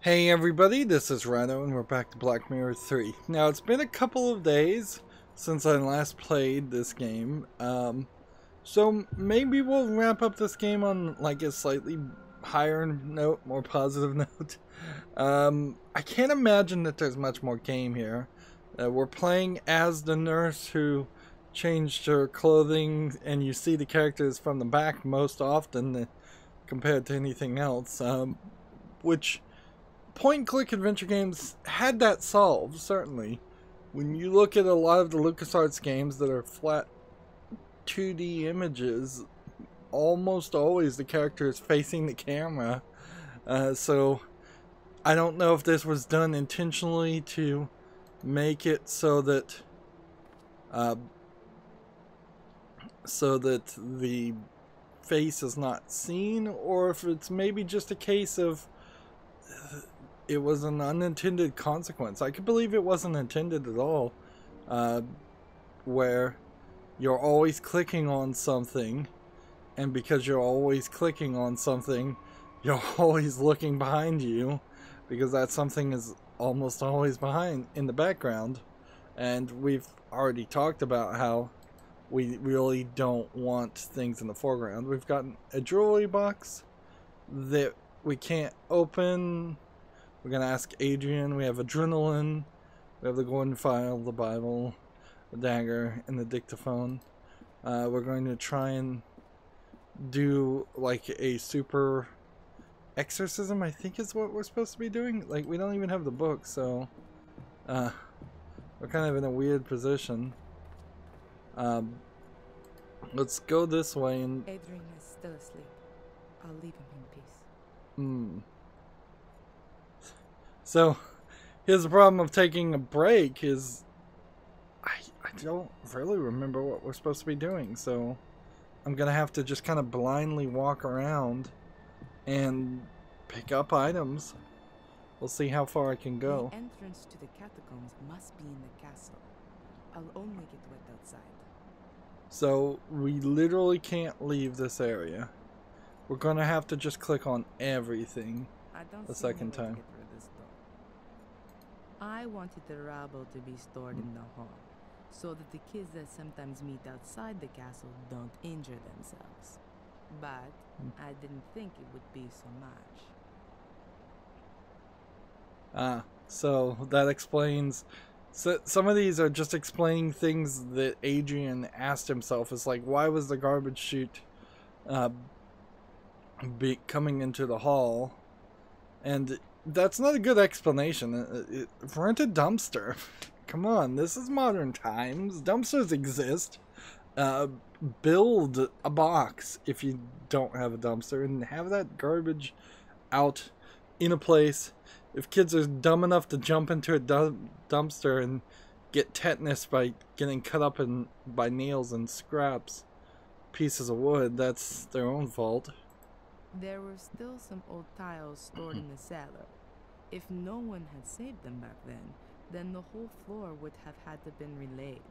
Hey everybody, this is Rydo and we're back to Black Mirror 3. Now it's been a couple of days since I last played this game, so maybe we'll wrap up this game on like a slightly higher note, more positive note. I can't imagine that there's much more game here. We're playing as the nurse who changed her clothing, and you see the characters from the back most often compared to anything else, which point-and-click adventure games had that solved, certainly. When you look at a lot of the LucasArts games that are flat 2D images, almost always the character is facing the camera. So I don't know if this was done intentionally to make it so that the face is not seen, or if it's maybe just a case of it was an unintended consequence. I could believe it wasn't intended at all, where you're always clicking on something, and because you're always clicking on something, you're always looking behind you, because that something is almost always behind in the background. And we've already talked about how we really don't want things in the foreground. We've gotten a jewelry box that we can't open. We're going to ask Adrian. We have adrenaline. We have the golden file, the Bible, the dagger, and the dictaphone. We're going to try and do like a super exorcism, I think is what we're supposed to be doing. Like, we don't even have the book, so we're kind of in a weird position. Let's go this way and... Adrian is still asleep. I'll leave him in peace. So, here's the problem of taking a break is I don't really remember what we're supposed to be doing, so I'm gonna have to just kind of blindly walk around and pick up items. We'll see how far I can go. The entrance to the catacombs must be in the castle. I'll only get wet outside. So, we literally can't leave this area. We're gonna have to just click on everything a second time. I wanted the rabble to be stored in the hall, so that the kids that sometimes meet outside the castle don't injure themselves. But I didn't think it would be so much. So that explains. So some of these are just explaining things that Adrian asked himself. It's like, why was the garbage chute coming into the hall? And that's not a good explanation. Rent a dumpster. Come on, this is modern times. Dumpsters exist. Build a box if you don't have a dumpster, and have that garbage out in a place. If kids are dumb enough to jump into a dumpster and get tetanus by getting cut up by nails and scraps, pieces of wood, that's their own fault. There were still some old tiles stored in the cellar. If no one had saved them back then the whole floor would have had to been relaid.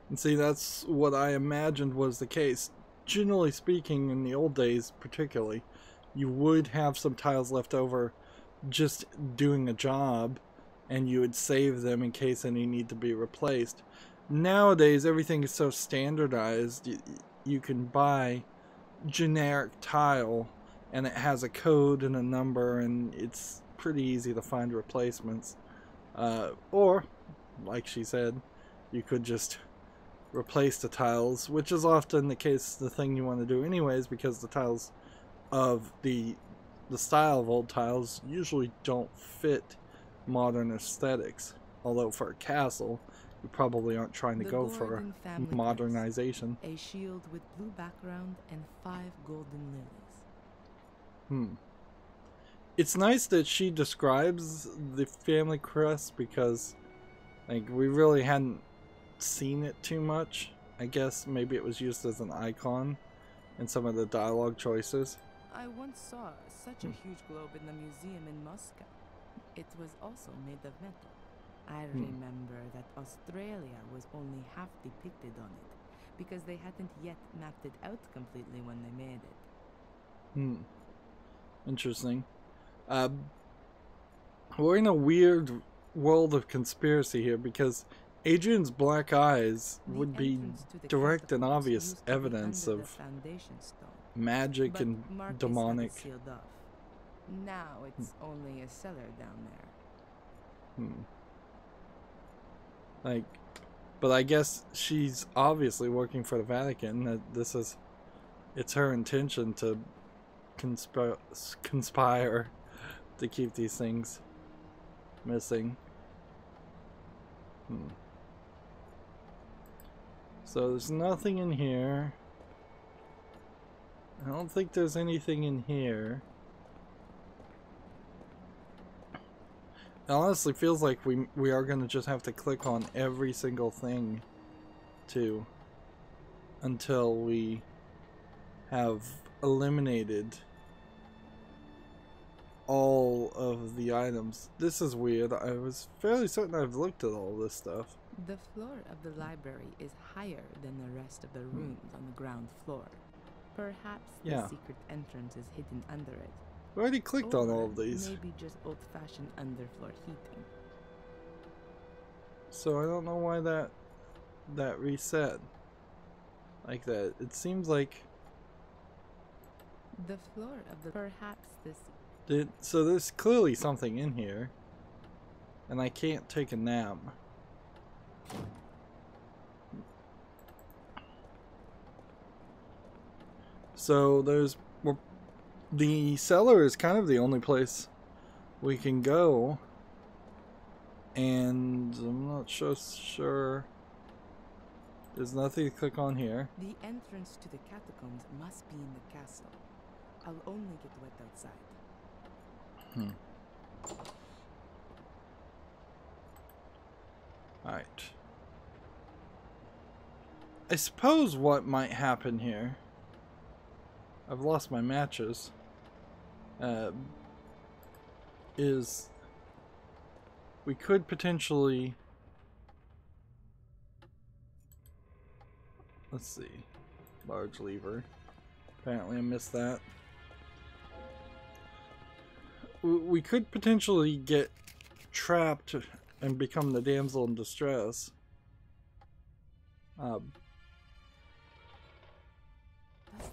And see, that's what I imagined was the case. Generally speaking, in the old days particularly, you would have some tiles left over just doing a job, and you would save them in case any need to be replaced. Nowadays, everything is so standardized. You can buy generic tile, and it has a code and a number, and it's pretty easy to find replacements. Or, like she said, you could just replace the tiles, which is often the case, the thing you want to do anyways, because the tiles of the style of old tiles usually don't fit modern aesthetics. Although for a castle, you probably aren't trying to go for modernization. A shield with blue background and 5 golden lilies. It's nice that she describes the family crest, because like we really hadn't seen it too much. I guess maybe it was used as an icon in some of the dialogue choices. I once saw such a huge globe in the museum in Moscow. It was also made of metal. I remember that Australia was only half depicted on it, because they hadn't yet mapped it out completely when they made it. Interesting. we're in a weird world of conspiracy here because Adrian's black eyes would be direct and obvious evidence of magic and demonic. Now it's only a cellar down there. Like, but I guess she's obviously working for the Vatican. That it's her intention to conspire to keep these things missing. So there's nothing in here. I don't think there's anything in here. It honestly feels like we are gonna just have to click on every single thing too until we have eliminated all of the items. This is weird. I was fairly certain I've looked at all this stuff. The floor of the library is higher than the rest of the rooms on the ground floor. Perhaps the secret entrance is hidden under it. I already clicked on all of these. Maybe just old-fashioned underfloor heating. So I don't know why that reset like that. It seems like the floor of the so there's clearly something in here, and I can't take a nap. So the cellar is kind of the only place we can go, and I'm not sure. There's nothing to click on here. The entrance to the catacombs must be in the castle. I'll only get wet outside. Alright. I suppose what might happen here, I've lost my matches, is we could potentially, let's see, large lever. Apparently I missed that. We could potentially get trapped and become the damsel in distress. That's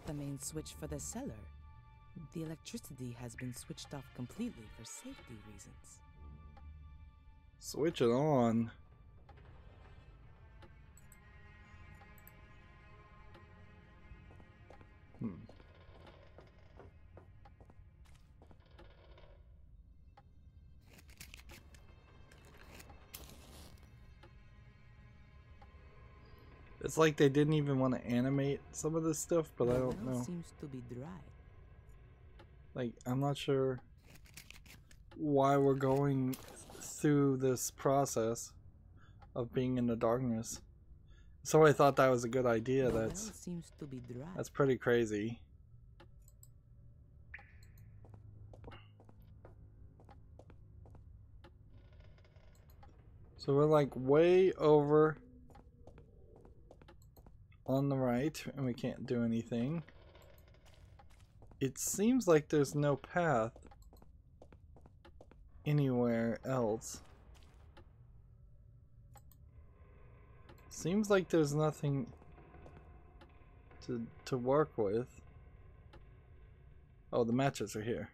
the main switch for the cellar. The electricity has been switched off completely for safety reasons. Switch it on. It's like they didn't even want to animate some of this stuff, but I don't know. Seems to be dry. Like, I'm not sure why we're going through this process of being in the darkness. So I thought that was a good idea. Seems to be dry. That's pretty crazy. So we're like way over on the right, and we can't do anything. It seems like there's no path anywhere else. Seems like there's nothing to work with. Oh, the matches are here.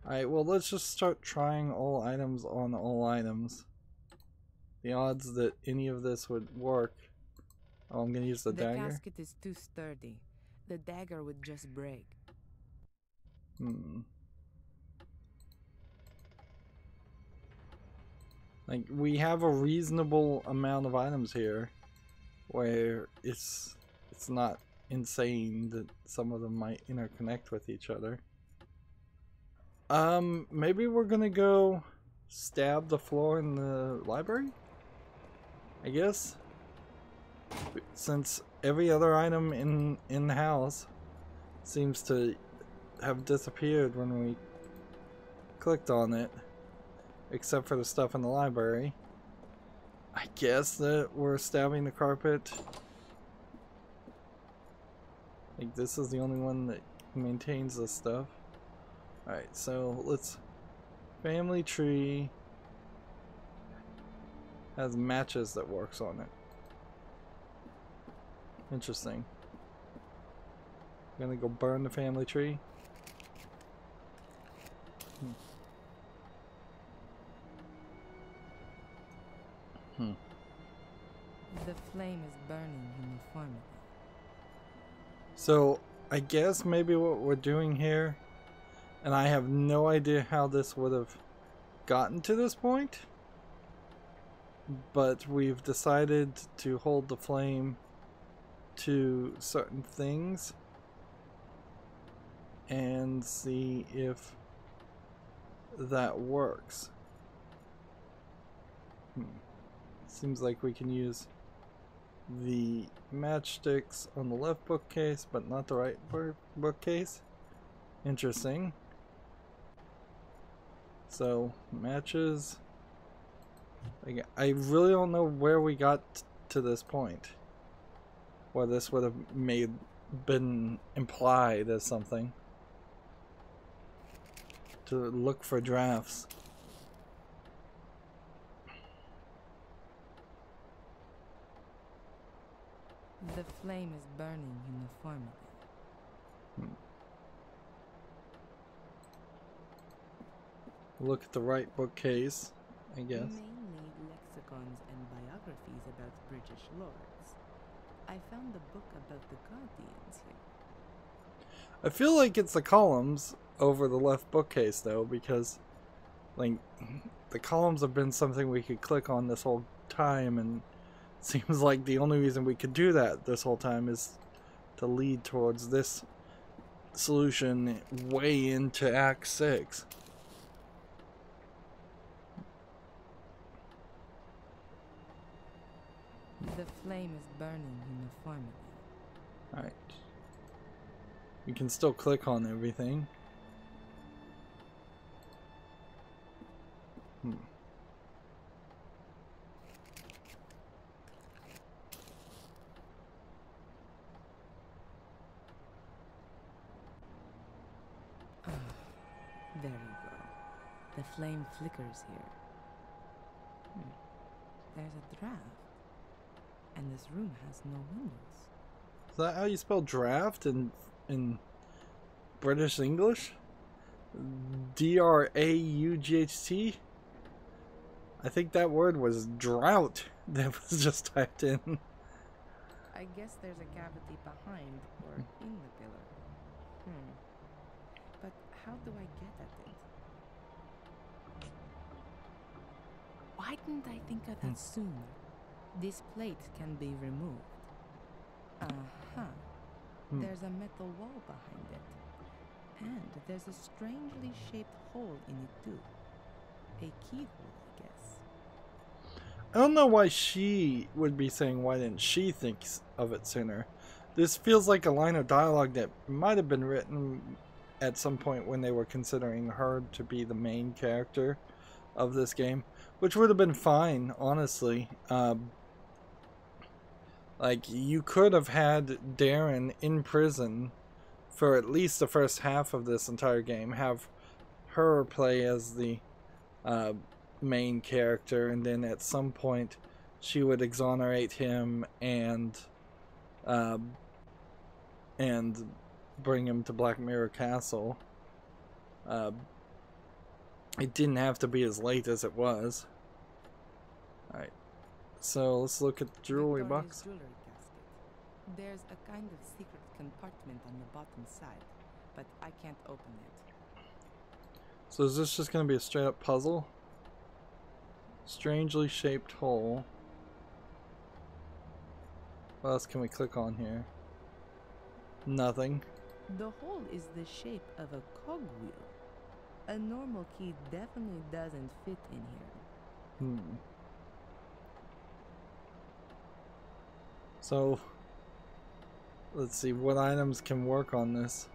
Alright, well, let's just start trying all items on all items. The odds that any of this would work. Oh, I'm gonna use the dagger. The casket is too sturdy. The dagger would just break. Like, we have a reasonable amount of items here where it's not insane that some of them might interconnect with each other. Maybe we're gonna go stab the floor in the library? I guess? Since every other item in the house seems to have disappeared when we clicked on it, except for the stuff in the library. I guess that we're stabbing the carpet. Like, this is the only one that maintains this stuff. Alright, so let's Family tree has matches that works on it. Interesting. Gonna go burn the family tree. The flame is burning uniformly. So, I guess maybe what we're doing here, and I have no idea how this would have gotten to this point, but we've decided to hold the flame to certain things and see if that works. Seems like we can use the matchsticks on the left bookcase but not the right bookcase. Interesting. So matches, I really don't know where we got to this point, where this would have been implied as something to look for drafts. The flame is burning uniformly. Look at the right bookcase, I guess. Mainly lexicons and biographies about British lords. I found a book about the Guardians here. I feel like it's the columns over the left bookcase though, because like the columns have been something we could click on this whole time, and it seems like the only reason we could do that this whole time is to lead towards this solution way into Act 6. The flame is burning uniformly. Alright. You can still click on everything. There you go. The flame flickers here. There's a draft. And this room has no windows. Is that how you spell draft in British English? D-R-A-U-G-H-T? I think that word was drought that was just typed in. I guess there's a cavity behind or in the pillar. But how do I get at it? Why didn't I think of that sooner? This plate can be removed. There's a metal wall behind it. And there's a strangely shaped hole in it too. A keyhole, I guess. I don't know why she would be saying why didn't she think of it sooner. This feels like a line of dialogue that might have been written at some point when they were considering her to be the main character of this game, which would have been fine, honestly. Like, you could have had Darren in prison for at least the first half of this entire game, have her play as the main character, and then at some point she would exonerate him and bring him to Black Mirror Castle. It didn't have to be as late as it was. Alright, so let's look at the jewelry box. Jewelry casket. There's a kind of secret compartment on the bottom side, but I can't open it. So is this just going to be a straight up puzzle? Strangely shaped hole. What else can we click on here? Nothing. The hole is the shape of a cogwheel. A normal key definitely doesn't fit in here. So, let's see, what items can work on this?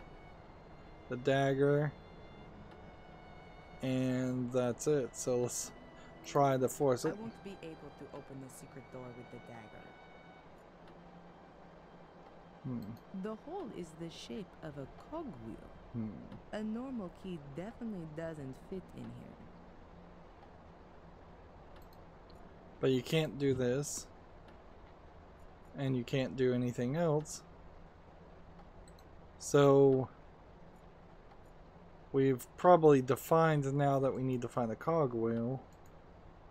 The dagger. And that's it. So let's try to force it. I won't be able to open the secret door with the dagger. The hole is the shape of a cogwheel. A normal key definitely doesn't fit in here. But you can't do this. And you can't do anything else. So we've probably defined now that we need to find a cogwheel.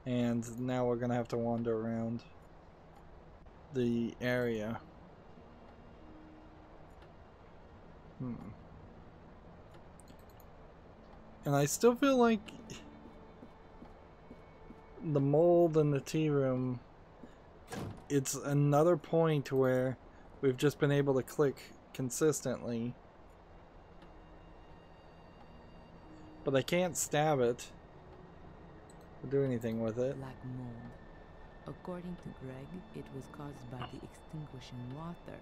And now we're going to have to wander around the area. And I still feel like the mold in the tea room, it's another point where we've just been able to click consistently. But I can't stab it or do anything with it. Black mold. According to Greg, it was caused by the extinguishing water,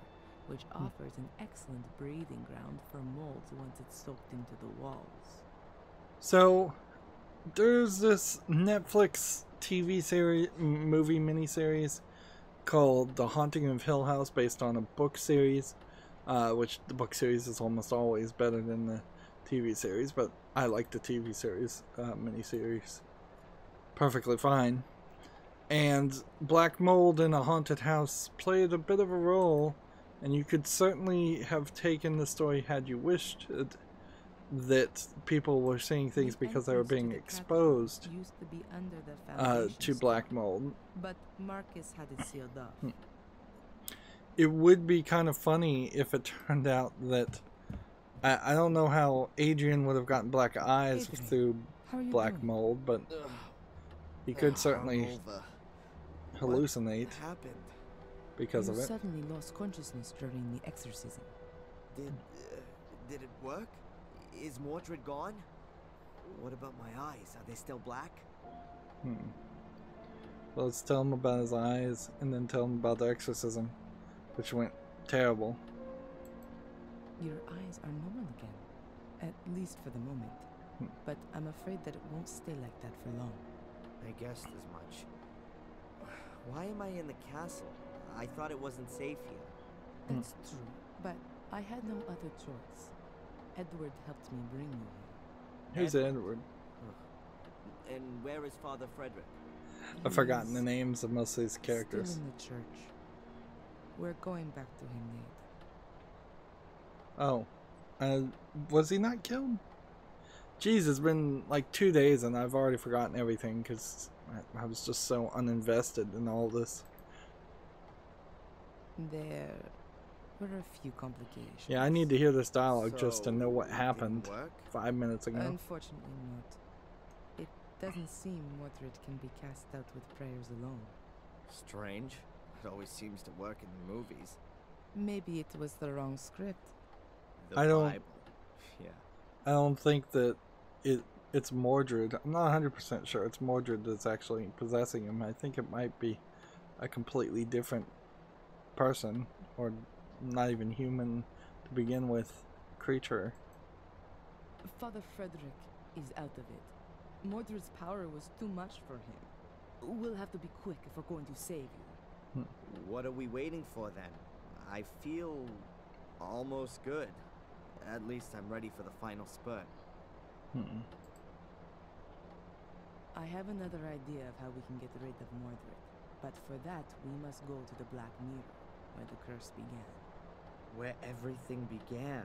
which offers an excellent breeding ground for molds once it's soaked into the walls. So, there's this Netflix TV series, movie miniseries called The Haunting of Hill House, based on a book series, which the book series is almost always better than the TV series, but I like the TV series, miniseries perfectly fine. And black mold in a haunted house played a bit of a role, and you could certainly have taken the story had you wished it, that people were seeing things because they were being exposed used to be under the to black mold. But Marcus had it sealed off. It would be kind of funny if it turned out that I don't know how Adrian would have gotten black eyes through black mold, but he could certainly hallucinate because of it. Suddenly lost consciousness during the exorcism. Did it work? Is Mordred gone? What about my eyes? Are they still black? Well, let's tell him about his eyes and then tell him about the exorcism, which went terrible. Your eyes are normal again, at least for the moment. But I'm afraid that it won't stay like that for long. I guessed as much. Why am I in the castle? I thought it wasn't safe here. That's true, but I had no other choice. Edward helped me bring you here. Who's Edward? And where is Father Frederick? I've forgotten the names of most of these characters. Still in the church. We're going back to him, Nate. Oh. Was he not killed? Jeez, it's been like 2 days and I've already forgotten everything because I was just so uninvested in all this. There were a few complications. Yeah, I need to hear this dialogue just to know what happened 5 minutes ago. Unfortunately not. It doesn't seem Mordred can be cast out with prayers alone. Strange. It always seems to work in the movies. Maybe it was the wrong script. The I don't. Bible. Yeah. I don't think that it's Mordred. I'm not 100% sure it's Mordred that's actually possessing him. I think it might be a completely different person, or not even human to begin with, creature. Father Frederick is out of it. Mordred's power was too much for him. We'll have to be quick if we're going to save you. What are we waiting for then? I feel almost good. At least I'm ready for the final spurt. I have another idea of how we can get rid of Mordred. But for that, we must go to the Black Mirror, where the curse began. Where everything began.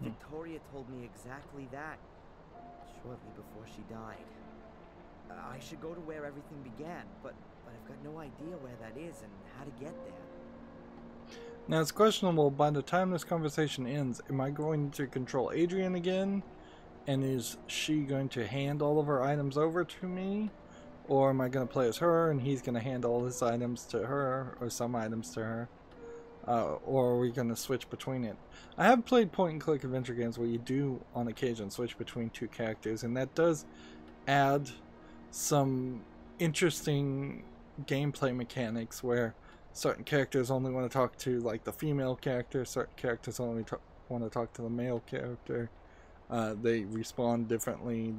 Victoria told me exactly that, shortly before she died. I should go to where everything began, but I've got no idea where that is and how to get there. Now it's questionable, by the time this conversation ends, am I going to control Adrian again? And is she going to hand all of her items over to me? Or am I going to play as her and he's going to hand all his items to her, or some items to her? Or are we going to switch between it? I have played point-and-click adventure games where you do, on occasion, switch between two characters, and that does add some interesting gameplay mechanics where certain characters only want to talk to, like, the female character, certain characters only want to talk to the male character. They respond differently.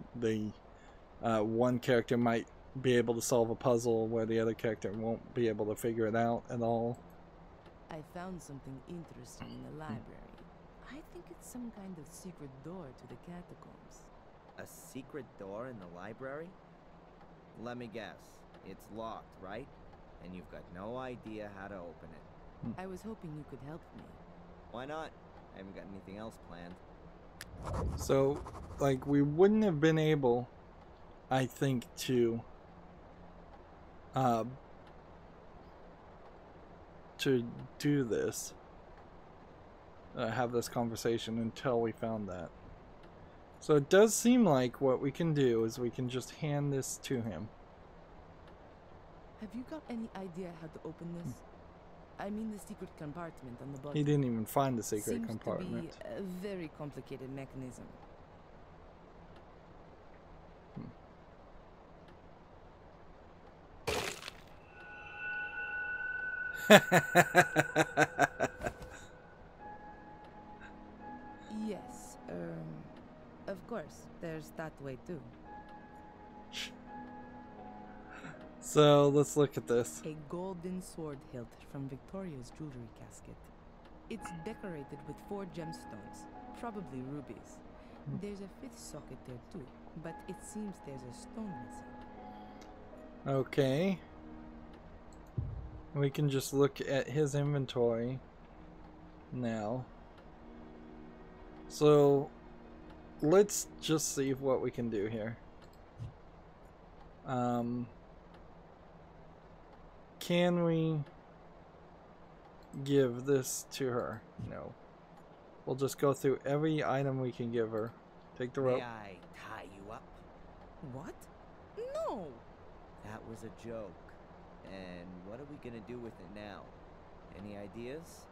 One character might be able to solve a puzzle where the other character won't be able to figure it out at all. I found something interesting in the library. I think it's some kind of secret door to the catacombs. A secret door in the library? Let me guess. It's locked, right? And you've got no idea how to open it. I was hoping you could help me. Why not? I haven't got anything else planned. So, like, we wouldn't have been able, I think, to do this, have this conversation until we found that. So it does seem like what we can do is we can just hand this to him. Have you got any idea how to open this? I mean the secret compartment on the bottom. He didn't even find the secret Seems compartment. to be a very complicated mechanism. Yes, of course, there's that way too. So let's look at this. A golden sword hilt from Victoria's jewelry casket. It's decorated with 4 gemstones, probably rubies. There's a 5th socket there too, but it seems there's a stone missing. Okay. We can just look at his inventory now. So let's just see what we can do here. Can we give this to her? No. We'll just go through every item we can give her. Take the rope. May I tie you up? What? No! That was a joke. And what are we gonna do with it now? Any ideas?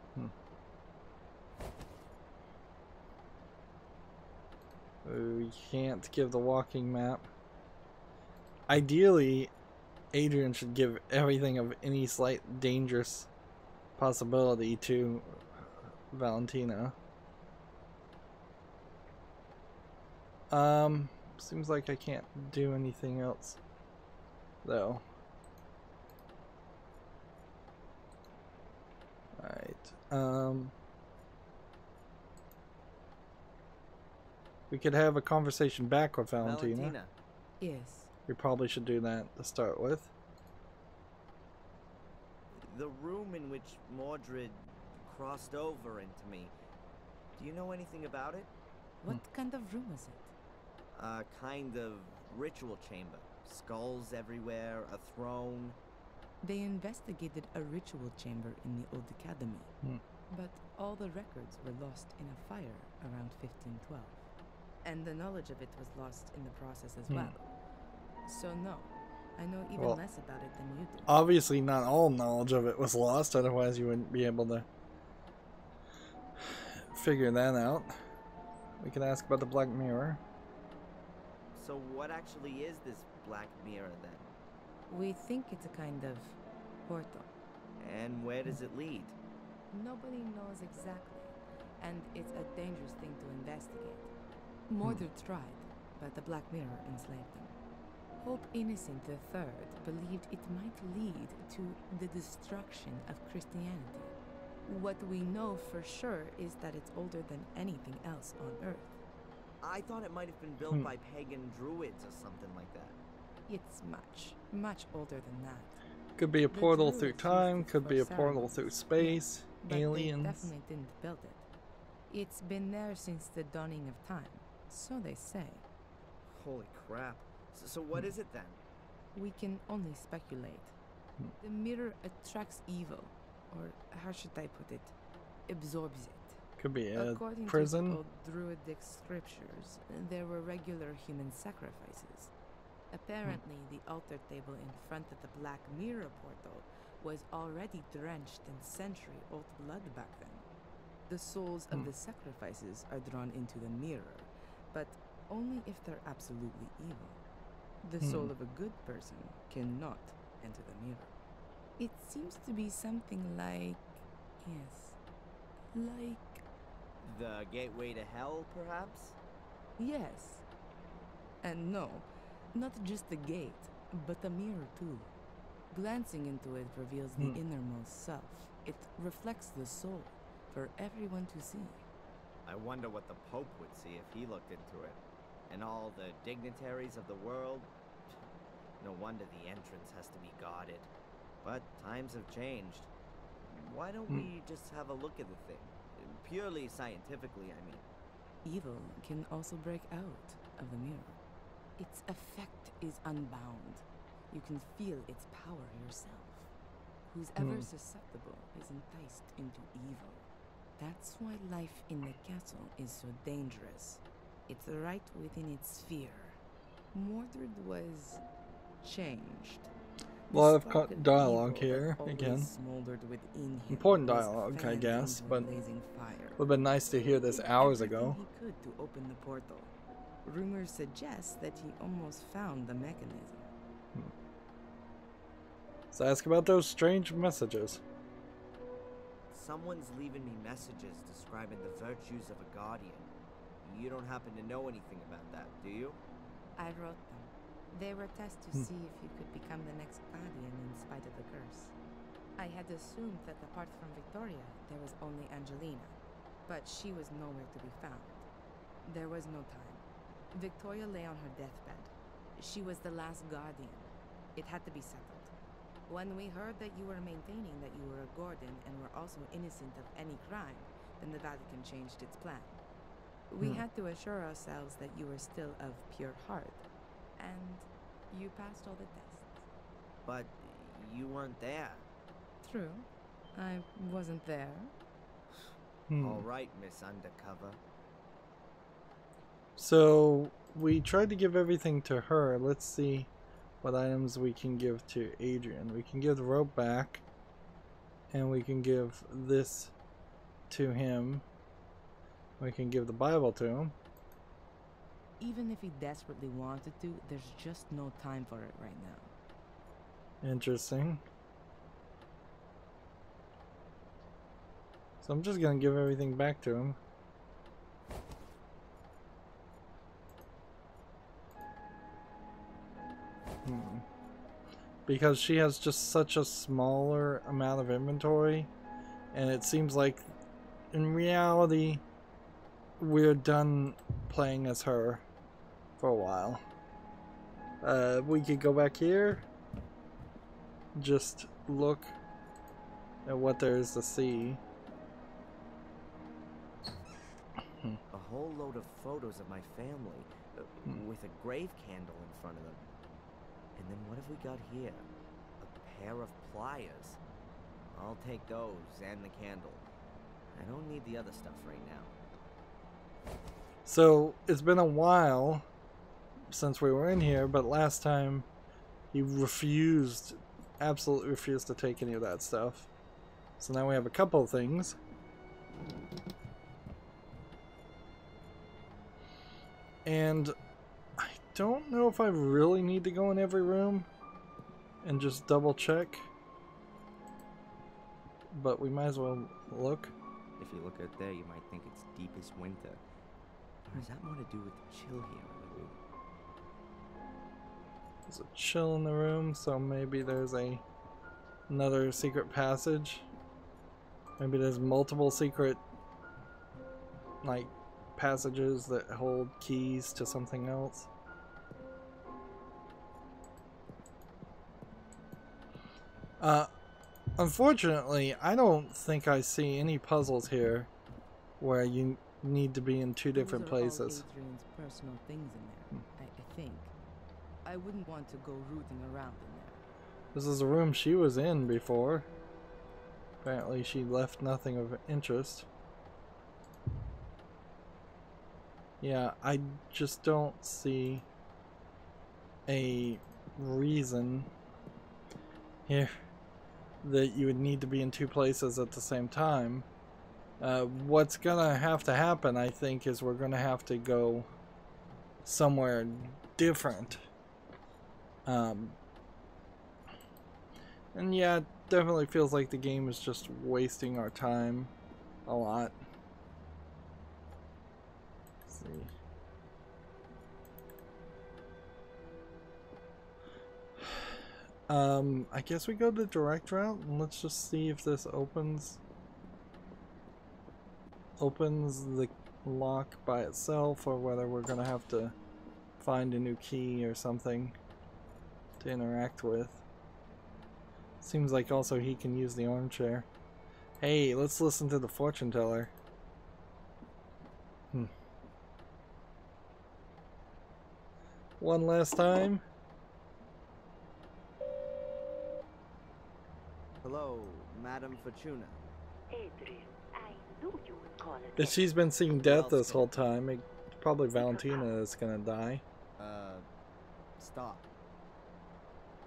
We can't give the walking map. Ideally, Adrian should give everything of any slight dangerous possibility to Valentina. Seems like I can't do anything else, though. Alright, we could have a conversation back with Valentina. Yes. We probably should do that to start with. The room in which Mordred crossed over into me. Do you know anything about it? What kind of room is it? A kind of ritual chamber. Skulls everywhere, a throne. They investigated a ritual chamber in the old academy, but all the records were lost in a fire around 1512. And the knowledge of it was lost in the process as well. So no, I know even less about it than you do. Obviously not all knowledge of it was lost, otherwise you wouldn't be able to figure that out. We can ask about the Black Mirror. So what actually is this Black Mirror then? We think it's a kind of portal. And where does it lead? Nobody knows exactly, and it's a dangerous thing to investigate. Mordred tried, but the Black Mirror enslaved him. Pope Innocent III believed it might lead to the destruction of Christianity. What we know for sure is that it's older than anything else on Earth. I thought it might have been built by pagan druids or something like that. It's much, much older than that. Could be a portal through time, could be a portal through space, but aliens. They definitely didn't build it. It's been there since the dawning of time, so they say. Holy crap. So what is it then? We can only speculate. The mirror attracts evil, or how should I put it? Absorbs it. Could be a According prison. to old druidic scriptures, there were regular human sacrifices. Apparently, the altar table in front of the Black Mirror portal was already drenched in century-old blood back then. The souls of the sacrifices are drawn into the mirror, but only if they're absolutely evil. The soul of a good person cannot enter the mirror. It seems to be something like... yes. Like... The gateway to hell, perhaps? yes. And no, not just the gate, but the mirror too. Glancing into it reveals the innermost self. It reflects the soul for everyone to see. I wonder what the Pope would see if he looked into it. And all the dignitaries of the world. No wonder the entrance has to be guarded. But times have changed. Why don't we just have a look at the thing? Purely scientifically, I mean. Evil can also break out of the mirror. Its effect is unbound. You can feel its power yourself. Who's ever susceptible is enticed into evil. That's why life in the castle is so dangerous. It's right within its sphere. Mordred was changed. A lot of dialogue here again. Important dialogue, I guess, but would have been nice to hear this hours ago. He could to open the portal. Rumors suggest that he almost found the mechanism. So ask about those strange messages. Someone's leaving me messages describing the virtues of a guardian. You don't happen to know anything about that, do you? I wrote them. They were tests to see if you could become the next guardian in spite of the curse. I had assumed that apart from Victoria, there was only Angelina, but she was nowhere to be found. There was no time. Victoria lay on her deathbed. She was the last guardian. It had to be settled. When we heard that you were maintaining that you were a Gordon and were also innocent of any crime, then the Vatican changed its plan. We had to assure ourselves that you were still of pure heart. And you passed all the tests. But you weren't there. True. I wasn't there. All right, Miss Undercover. So we tried to give everything to her. Let's see what items we can give to Adrian. We can give the rope back, and we can give this to him. We can give the Bible to him. Even if he desperately wanted to, there's just no time for it right now. Interesting. So I'm just gonna give everything back to him. Because she has just such a smaller amount of inventory, and it seems like in reality we're done playing as her for a while. We could go back here, just look at what there is to see. A whole load of photos of my family, with a grave candle in front of them. And then what have we got here? A pair of pliers. I'll take those and the candle. I don't need the other stuff right now. So it's been a while since we were in here, but last time he refused, absolutely refused to take any of that stuff. So now we have a couple of things. And I don't know if I really need to go in every room and just double check, but we might as well look. If you look out there, you might think it's deepest winter. Or has that more to do with the chill here in the room? There's a chill in the room, so maybe there's another secret passage. Maybe there's multiple secret, like, passages that hold keys to something else. Unfortunately, I don't think I see any puzzles here where you need to be in two different places. All Adrian's personal things in there, I think. I wouldn't want to go rooting around in there. This is a room she was in before. Apparently she left nothing of interest. Yeah, I just don't see a reason here that you would need to be in two places at the same time. What's gonna have to happen, I think, is we're gonna have to go somewhere different. And yeah, it definitely feels like the game is just wasting our time a lot. Let's see. I guess we go the direct route and let's just see if this opens the lock by itself, or whether we're gonna have to find a new key or something to interact with. Seems like also he can use the armchair. Hey, let's listen to the fortune teller. One last time. Hello, Madame Fortuna. Adrian, I knew you would call it. If she's been seeing death this whole time, probably Valentina is gonna die. Stop.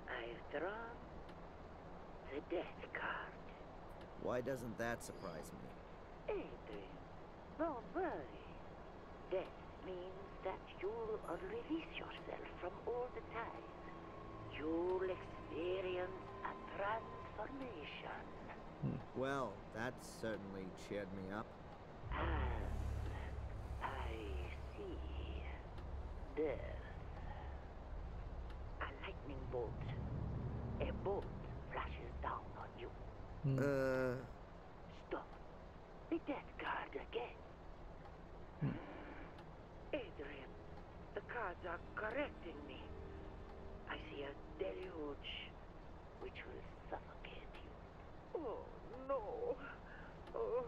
I've drawn the death card. Why doesn't that surprise me? Adrian, don't worry. Death means that you'll release yourself from all the ties. You'll experience a transformation. Well, that certainly cheered me up. And I see death. A lightning bolt. A bolt flashes down on you. Stop. The death card again. Adrian, the cards are correcting me. I see a deluge which will suffocate you. Oh no. Oh,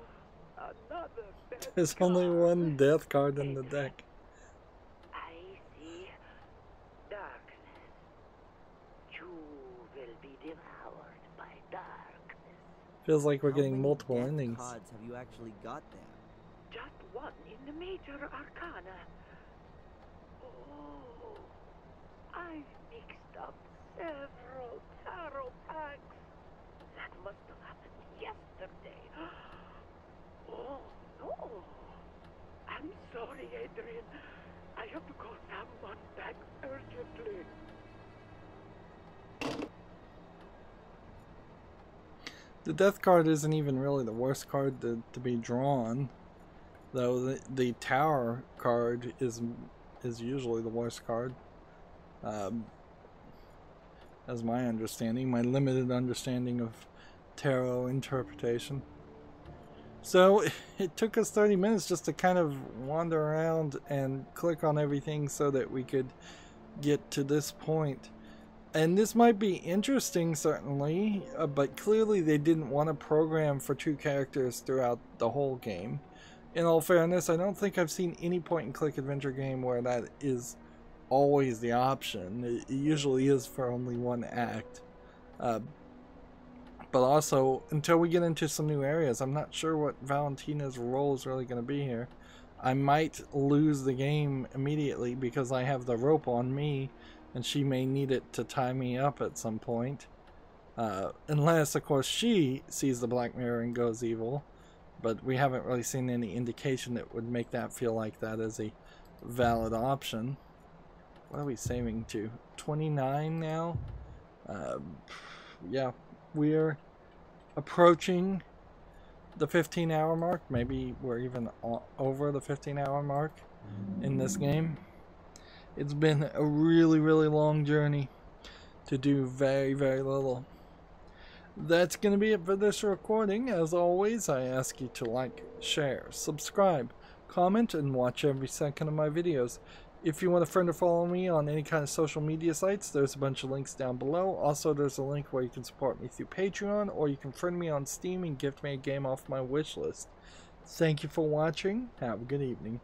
another death There's card. only one death card in the deck. I see darkness. You will be devoured by darkness. Feels like we're How getting many multiple death endings. cards have you actually got there? Just one in the major arcana. Oh, I've mixed up several tarot packs. That must have happened yesterday. Oh, no. I'm sorry, Adrian. I have to call someone back urgently. The death card isn't even really the worst card to be drawn, though the tower card is usually the worst card. As my understanding, my limited understanding of tarot interpretation. So it took us 30 minutes just to kind of wander around and click on everything so that we could get to this point. And this might be interesting, certainly, but clearly they didn't want to program for two characters throughout the whole game. In all fairness, I don't think I've seen any point-and-click adventure game where that is always the option. It usually is for only one act. But also, until we get into some new areas, I'm not sure what Valentina's role is really going to be here. I might lose the game immediately because I have the rope on me, and she may need it to tie me up at some point. Unless, of course, she sees the Black Mirror and goes evil. But we haven't really seen any indication that would make that feel like that is a valid option. What are we saving to? 29 now? Yeah, we're approaching the 15-hour mark. Maybe we're even over the 15-hour mark in this game. It's been a really, really long journey to do very, very little. That's going to be it for this recording. As always, I ask you to like, share, subscribe, comment, and watch every second of my videos. If you want a friend or follow me on any kind of social media sites, there's a bunch of links down below. Also, there's a link where you can support me through Patreon, or you can friend me on Steam and gift me a game off my wish list. Thank you for watching. Have a good evening.